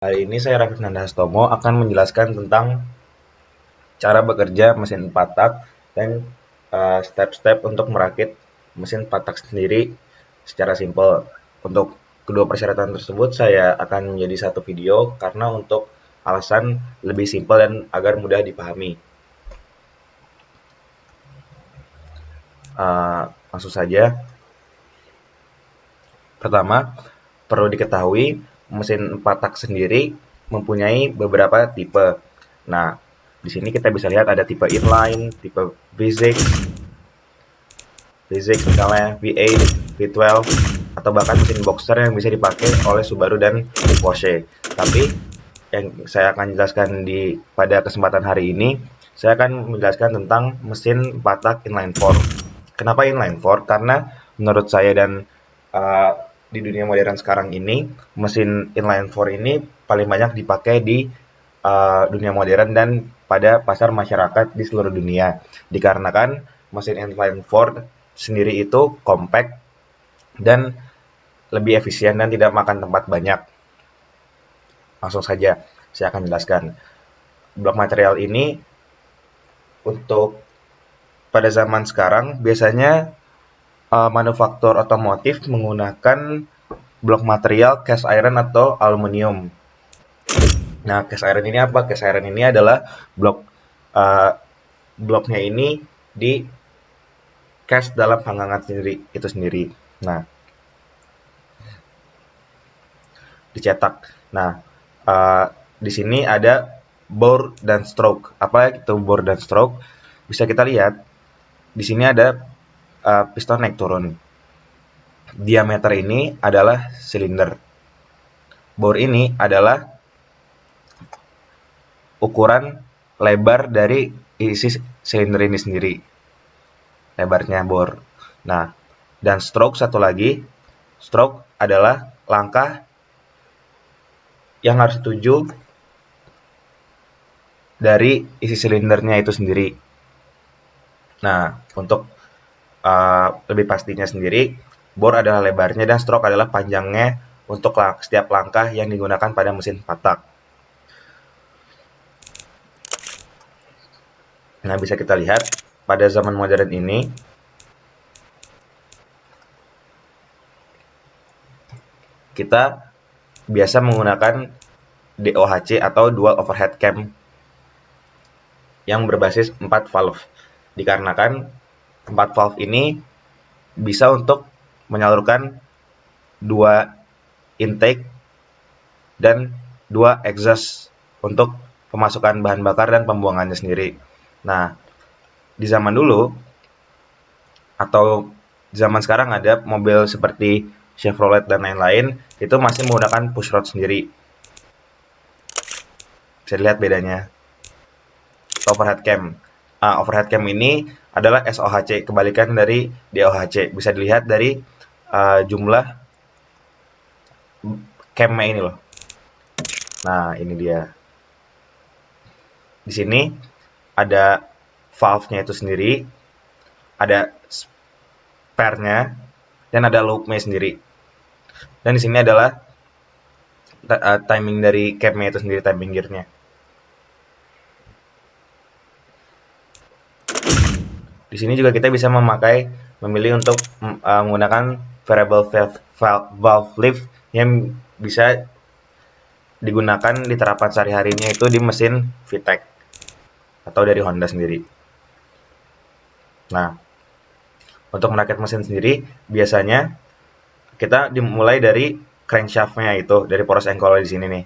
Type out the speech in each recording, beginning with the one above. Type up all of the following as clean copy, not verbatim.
Hari ini saya Raffi Nandastomo akan menjelaskan tentang cara bekerja mesin 4 tak dan step-step untuk merakit mesin 4 tak sendiri secara simpel. Untuk kedua persyaratan tersebut saya akan menjadi satu video karena untuk alasan lebih simpel dan agar mudah dipahami. Langsung saja. Pertama, perlu diketahui mesin 4 tak sendiri mempunyai beberapa tipe. Nah, di sini kita bisa lihat ada tipe inline, tipe basic misalnya V8, V12, atau bahkan mesin boxer yang bisa dipakai oleh Subaru dan Porsche. Tapi yang saya akan jelaskan pada kesempatan hari ini, saya akan menjelaskan tentang mesin 4 tak inline 4. Kenapa inline 4? Karena menurut saya dan uh, di dunia modern sekarang ini, mesin inline 4 ini paling banyak dipakai di dunia modern dan pada pasar masyarakat di seluruh dunia. Dikarenakan mesin inline 4 sendiri itu compact dan lebih efisien dan tidak makan tempat banyak. Langsung saja saya akan jelaskan. Blok material ini untuk pada zaman sekarang biasanya manufaktur otomotif menggunakan blok material cast iron atau aluminium. Nah, cast iron ini apa? Cast iron ini adalah uh, bloknya ini di cast dalam panggangan itu sendiri. Nah, dicetak. Nah, di sini ada bore dan stroke. Apa itu bore dan stroke? Bisa kita lihat di sini ada piston naik turun. Diameter ini adalah silinder. Bore ini adalah ukuran lebar dari isi silinder ini sendiri. Lebarnya bore. Nah, dan stroke satu lagi. Stroke adalah langkah yang harus dituju dari isi silindernya itu sendiri. Nah, untuk lebih pastinya sendiri, bore adalah lebarnya dan stroke adalah panjangnya untuk setiap langkah yang digunakan pada mesin 4 tak. Nah, bisa kita lihat pada zaman modern ini, kita biasa menggunakan DOHC atau Dual Overhead Cam yang berbasis 4 valve. Dikarenakan 4 valve ini bisa untuk menyalurkan 2 intake dan 2 exhaust untuk pemasukan bahan bakar dan pembuangannya sendiri. Nah, di zaman dulu atau zaman sekarang ada mobil seperti Chevrolet dan lain-lain itu masih menggunakan push rod sendiri. Bisa dilihat bedanya. Overhead cam. Overhead cam ini adalah SOHC, kebalikan dari DOHC. Bisa dilihat dari jumlah camnya ini loh. Nah, ini dia. Di sini ada valve-nya itu sendiri, ada spare-nya, dan ada loop-nya sendiri. Dan di sini adalah timing dari cam-nya itu sendiri, timing gear-nya. Di sini juga kita bisa memilih untuk menggunakan variable valve lift yang bisa digunakan diterapkan sehari-harinya itu di mesin VTEC atau dari Honda sendiri. Nah, untuk merakit mesin sendiri biasanya kita dimulai dari crankshaft-nya itu, dari poros engkol di sini nih.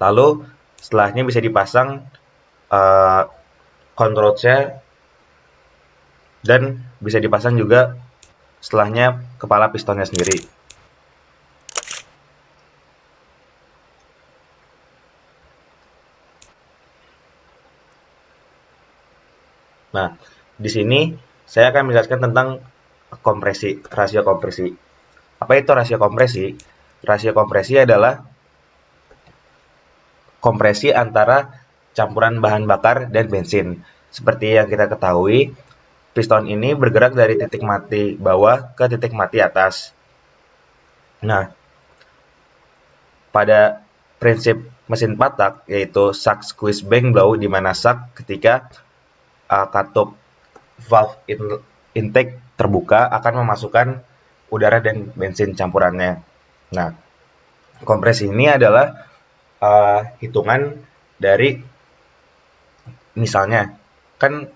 Lalu setelahnya bisa dipasang control share dan bisa dipasang juga setelahnya kepala pistonnya sendiri. Nah, di sini saya akan menjelaskan tentang kompresi, rasio kompresi. Apa itu rasio kompresi? Rasio kompresi adalah kompresi antara campuran bahan bakar dan bensin. Seperti yang kita ketahui, piston ini bergerak dari titik mati bawah ke titik mati atas. Nah, pada prinsip mesin patak, yaitu suck squeeze bang blow, di mana suck ketika katup valve intake terbuka akan memasukkan udara dan bensin campurannya. Nah, kompresi ini adalah hitungan dari, misalnya kan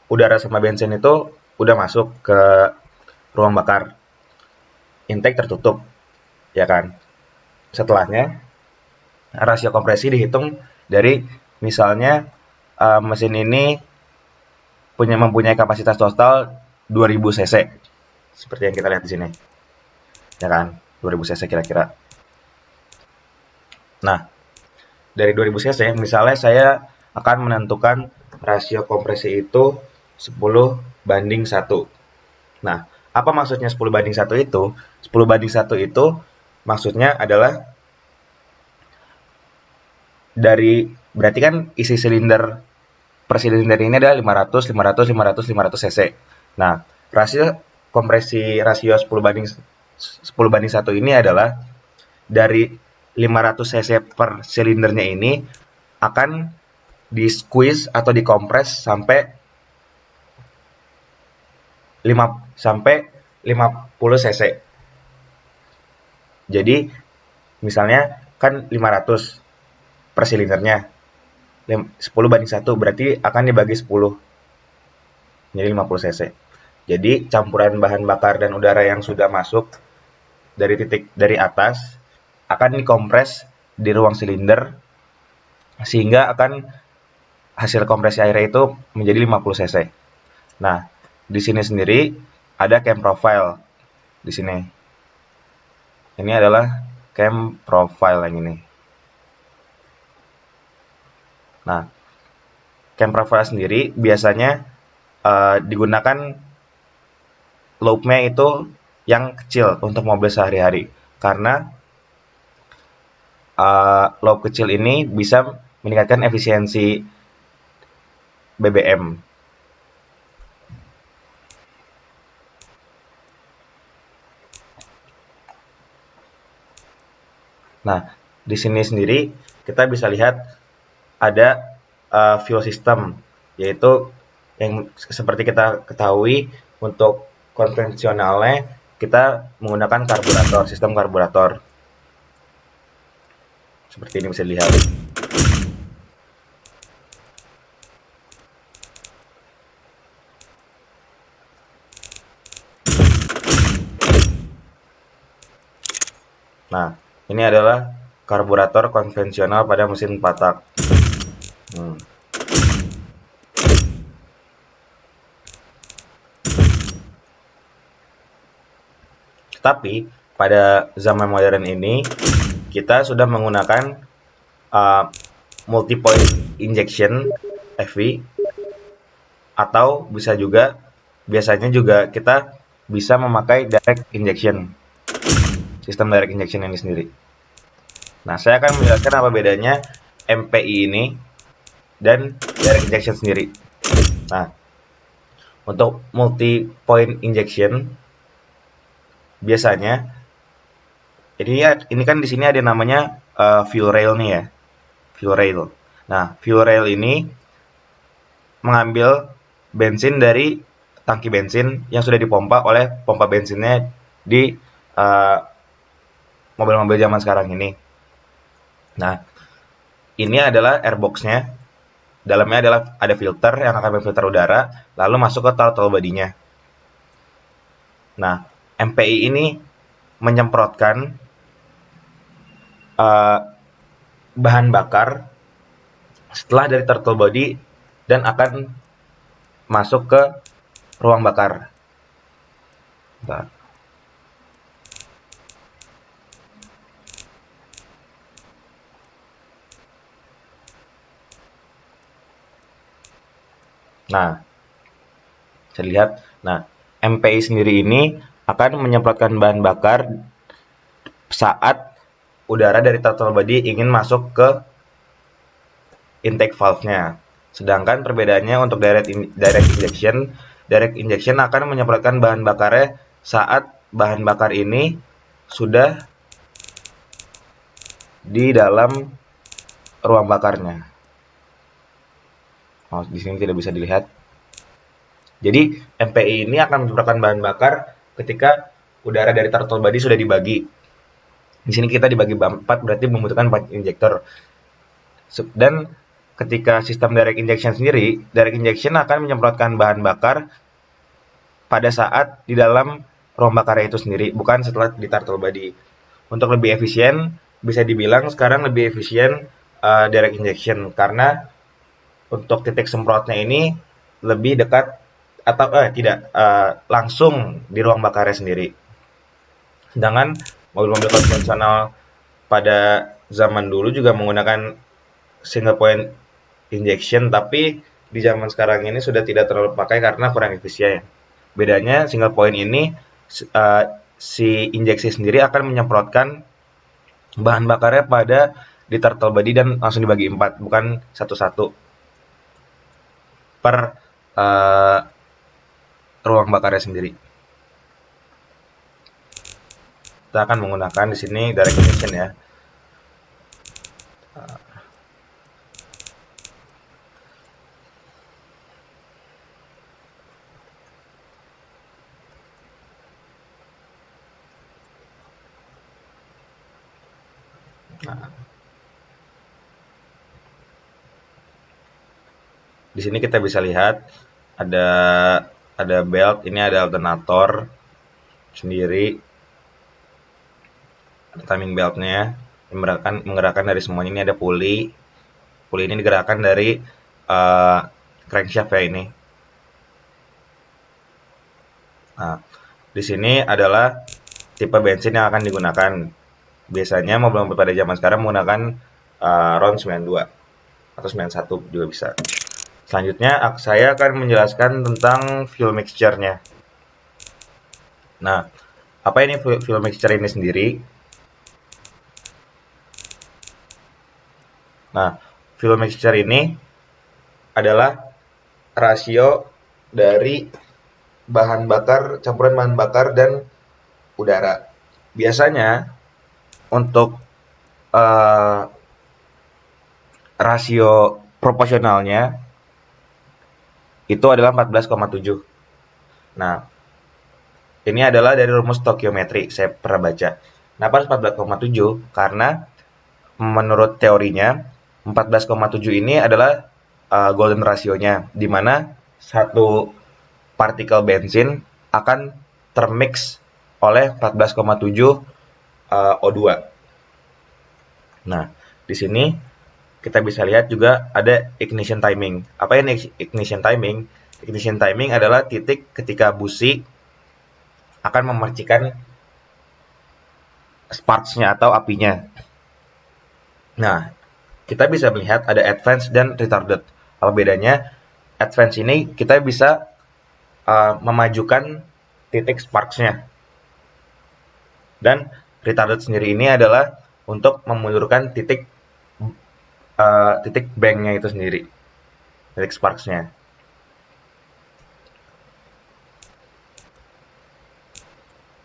udara sama bensin itu udah masuk ke ruang bakar, intake tertutup, ya kan? Setelahnya rasio kompresi dihitung dari, misalnya mesin ini mempunyai kapasitas total 2000 cc, seperti yang kita lihat di sini, ya kan? 2000 cc kira-kira. Nah, dari 2000 cc, misalnya saya akan menentukan rasio kompresi itu 10:1. Nah, apa maksudnya 10:1 itu? 10:1 itu maksudnya adalah berarti kan isi silinder per silinder ini adalah 500, 500, 500, 500 cc. Nah, rasio 10:1 ini adalah dari 500 cc per silindernya ini akan di squeeze atau dikompres sampai 50 cc. Jadi misalnya kan 500 per silindernya, 10:1 berarti akan dibagi 10, jadi 50 cc. Jadi campuran bahan bakar dan udara yang sudah masuk dari atas akan dikompres di ruang silinder, sehingga akan hasil kompresi airnya itu menjadi 50 cc. Nah, di sini sendiri ada cam profile di sini. Ini adalah cam profile yang ini. Nah, cam profile sendiri biasanya digunakan loopnya itu yang kecil untuk mobil sehari-hari, karena loop kecil ini bisa meningkatkan efisiensi BBM. Nah, di sini sendiri kita bisa lihat ada fuel system, yaitu yang seperti kita ketahui untuk konvensionalnya kita menggunakan karburator, sistem karburator. Seperti ini bisa dilihat. Nah, ini adalah karburator konvensional pada mesin patak. Tapi pada zaman modern ini kita sudah menggunakan multi-point injection FV, atau biasanya juga kita bisa memakai direct injection, sistem direct injection ini sendiri. Nah, saya akan menjelaskan apa bedanya MPI ini dan direct injection sendiri. Nah, untuk multi-point injection biasanya, jadi ini kan di sini ada namanya fuel rail nih ya, fuel rail. Nah, fuel rail ini mengambil bensin dari tangki bensin yang sudah dipompa oleh pompa bensinnya di mobil-mobil zaman sekarang ini. Nah, ini adalah airbox-nya. Dalamnya adalah ada filter yang akan memfilter udara, lalu masuk ke throttle body-nya. Nah, MPI ini menyemprotkan bahan bakar setelah dari throttle body dan akan masuk ke ruang bakar. Bentar. Nah, bisa lihat. Nah, MPI sendiri ini akan menyemprotkan bahan bakar saat udara dari throttle body ingin masuk ke intake valve-nya. Sedangkan perbedaannya untuk direct injection akan menyemprotkan bahan bakarnya saat bahan bakar ini sudah di dalam ruang bakarnya. Oh, di sini tidak bisa dilihat. Jadi MPI ini akan menyemprotkan bahan bakar ketika udara dari throttle body sudah dibagi. Di sini kita dibagi 4 berarti membutuhkan 4 injektor. Dan ketika sistem direct injection sendiri, direct injection akan menyemprotkan bahan bakar pada saat di dalam ruang bakarnya itu sendiri, bukan setelah di throttle body. Untuk lebih efisien, bisa dibilang sekarang lebih efisien direct injection karena untuk titik semprotnya ini lebih dekat atau tidak langsung di ruang bakarnya sendiri. Sedangkan mobil-mobil konvensional pada zaman dulu juga menggunakan single point injection, tapi di zaman sekarang ini sudah tidak terlalu pakai karena kurang efisien. Bedanya single point ini si injeksi sendiri akan menyemprotkan bahan bakarnya pada di throttle body dan langsung dibagi 4, bukan satu-satu per ruang bakarnya sendiri. Kita akan menggunakan di sini direct injection ya. Nah, di sini kita bisa lihat ada belt, ini ada alternator sendiri, ada timing beltnya, menggerakkan dari semuanya. Ini ada pulley ini digerakkan dari crankshaft ya ini. Nah, di sini adalah tipe bensin yang akan digunakan. Biasanya mobil-mobil pada zaman sekarang menggunakan RON 92 atau 91 juga bisa. Selanjutnya saya akan menjelaskan tentang fuel mixture-nya. Nah, apa ini fuel mixture ini sendiri? Nah, fuel mixture ini adalah rasio dari campuran bahan bakar dan udara. Biasanya untuk rasio proporsionalnya itu adalah 14,7. Nah, ini adalah dari rumus stokiometri, saya pernah baca. Kenapa 14,7? Karena menurut teorinya 14,7 ini adalah golden rasionya, di mana satu partikel bensin akan termix oleh 14,7 O2. Nah, di sini kita bisa lihat juga ada ignition timing. Apa ini ignition timing? Ignition timing adalah titik ketika busi akan memercikan sparks-nya atau apinya. Nah, kita bisa melihat ada advance dan retarded. Apa bedanya? Advance ini kita bisa memajukan titik sparks-nya. Dan retarded sendiri ini adalah untuk memundurkan titik bang-nya itu sendiri, titik sparks-nya.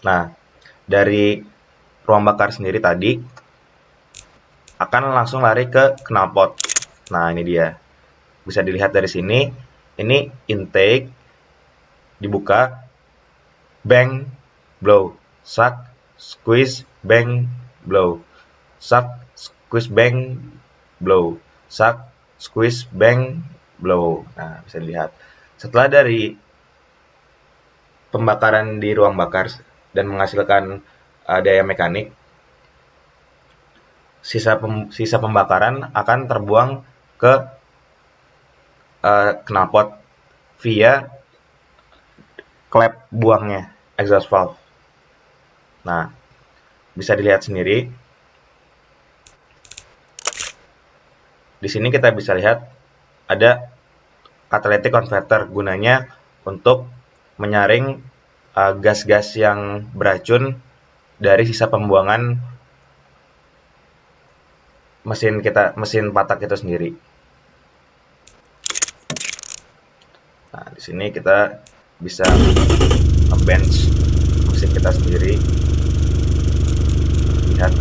Nah, dari ruang bakar sendiri tadi akan langsung lari ke knalpot. Nah, ini dia. Bisa dilihat dari sini. Ini intake, dibuka, bang, blow, suck, squeeze, bang, blow, suck, squeeze, bang, blow, suck, squeeze, bang, blow. Nah, bisa dilihat. Setelah dari pembakaran di ruang bakar dan menghasilkan daya mekanik, sisa pembakaran akan terbuang ke knalpot via klep buangnya, exhaust valve. Nah, bisa dilihat sendiri. Di sini kita bisa lihat ada catalytic converter, gunanya untuk menyaring gas-gas yang beracun dari sisa pembuangan mesin patak itu sendiri. Nah, di sini kita bisa bench mesin kita sendiri. Lihat.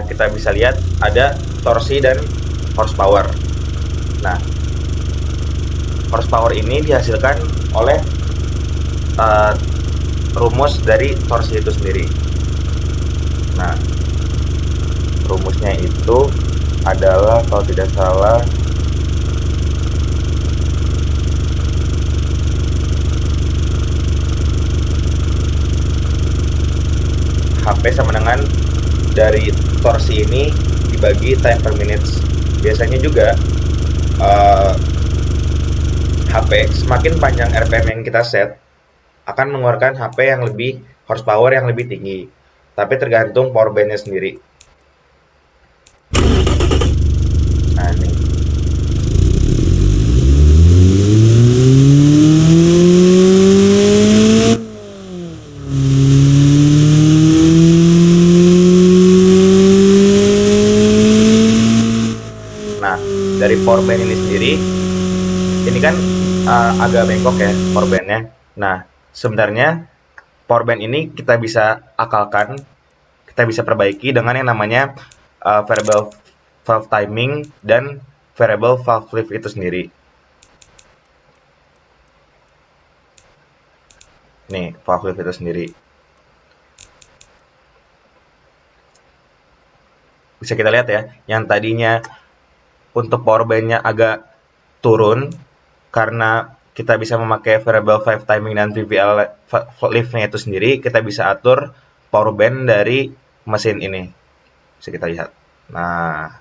kita bisa lihat ada torsi dan horsepower. Nah, horsepower ini dihasilkan oleh uh, rumus dari torsi itu sendiri. Nah, rumusnya itu adalah kalau tidak salah HP sama dengan dari torsi ini dibagi time per minutes. Biasanya juga HP semakin panjang RPM yang kita set akan mengeluarkan HP yang lebih horsepower yang lebih tinggi. Tapi tergantung power bandnya sendiri. Nah, ini. Nah, dari power band ini sendiri, ini kan agak bengkok ya power bandnya. Nah, sebenarnya power band ini kita bisa akalkan, kita bisa perbaiki dengan yang namanya variable valve timing dan variable valve lift itu sendiri. Nih, valve lift itu sendiri. Bisa kita lihat ya, yang tadinya untuk power bandnya agak turun karena kita bisa memakai variable valve timing dan VVL lift-nya itu sendiri, kita bisa atur power band dari mesin ini. Bisa kita lihat. Nah,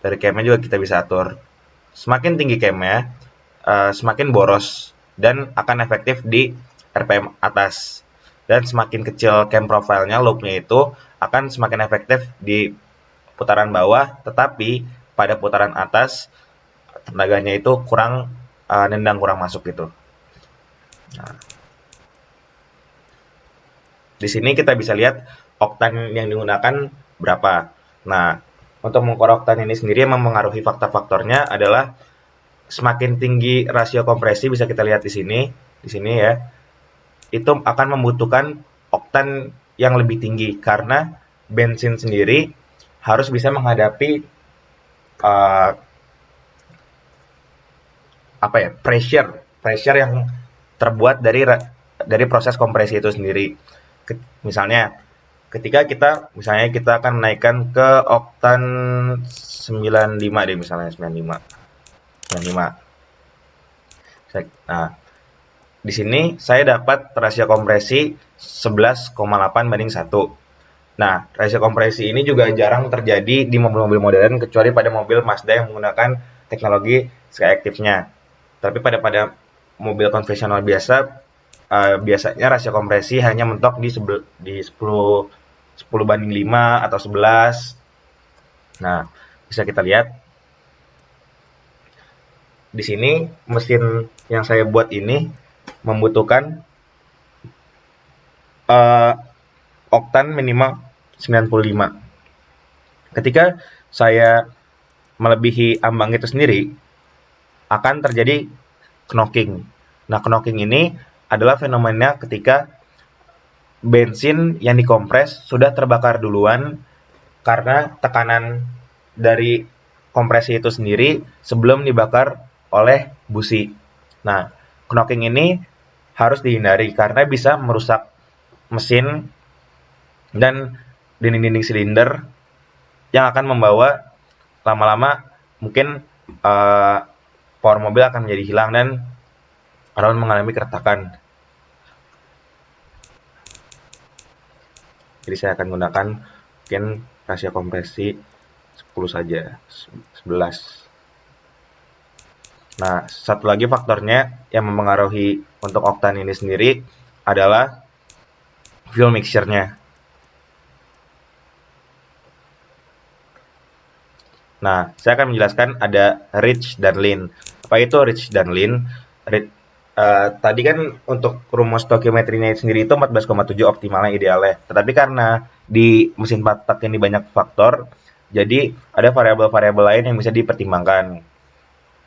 dari cam-nya juga kita bisa atur. Semakin tinggi cam-nya, semakin boros dan akan efektif di RPM atas. Dan semakin kecil cam profile-nya, loop-nya itu akan semakin efektif di putaran bawah, tetapi pada putaran atas tenaganya itu kurang nendang, kurang masuk gitu. Nah, di sini kita bisa lihat oktan yang digunakan berapa. Nah, untuk mengukur oktan ini sendiri yang mempengaruhi faktor-faktornya adalah semakin tinggi rasio kompresi, bisa kita lihat di sini ya, itu akan membutuhkan oktan yang lebih tinggi karena bensin sendiri harus bisa menghadapi pressure yang terbuat dari proses kompresi itu sendiri. Misalnya ketika kita akan menaikkan ke oktan 95 deh, misalnya 95. Nah, di sini saya dapat rasio kompresi 11,8 banding 1. Nah, rasio kompresi ini juga jarang terjadi di mobil-mobil modern kecuali pada mobil Mazda yang menggunakan teknologi Skyactiv-nya. Tapi pada mobil konvensional biasa, biasanya rasio kompresi hanya mentok di 10 banding 5 atau 11. Nah, bisa kita lihat di sini mesin yang saya buat ini membutuhkan oktan minimal 95. Ketika saya melebihi ambang itu sendiri, akan terjadi knocking. Nah, knocking ini adalah fenomena ketika bensin yang dikompres sudah terbakar duluan karena tekanan dari kompresi itu sendiri sebelum dibakar oleh busi. Nah, knocking ini harus dihindari karena bisa merusak mesin dan dinding-dinding silinder yang akan membawa lama-lama mungkin power mobil akan menjadi hilang dan akan mengalami keretakan. Jadi saya akan gunakan mungkin rasio kompresi 10 saja, 11. Nah, satu lagi faktornya yang mempengaruhi untuk oktan ini sendiri adalah fuel mixture-nya. Nah, saya akan menjelaskan ada rich dan lean. Apa itu rich dan lean? Tadi kan untuk rumus stokiometrinya sendiri itu 14,7 optimalnya idealnya. Tetapi karena di mesin patak ini banyak faktor, jadi ada variabel-variabel lain yang bisa dipertimbangkan.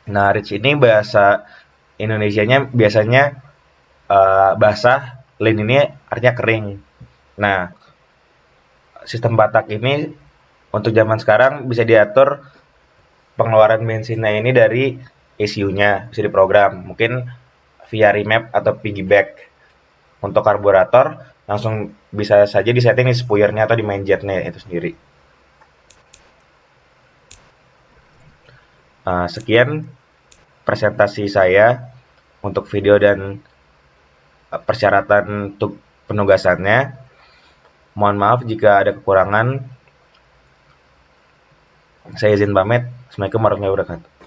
Nah, rich ini bahasa Indonesianya biasanya basah, lean ini artinya kering. Nah, sistem Batak ini Untuk zaman sekarang bisa diatur pengeluaran bensinnya ini dari ECU-nya, bisa diprogram. Mungkin via remap atau piggyback. Untuk karburator langsung bisa saja disetting di spuyernya atau di main jetnya itu sendiri. Sekian presentasi saya untuk video dan persyaratan untuk penugasannya. Mohon maaf jika ada kekurangan. Saya izin pamit. Assalamualaikum warahmatullahi wabarakatuh.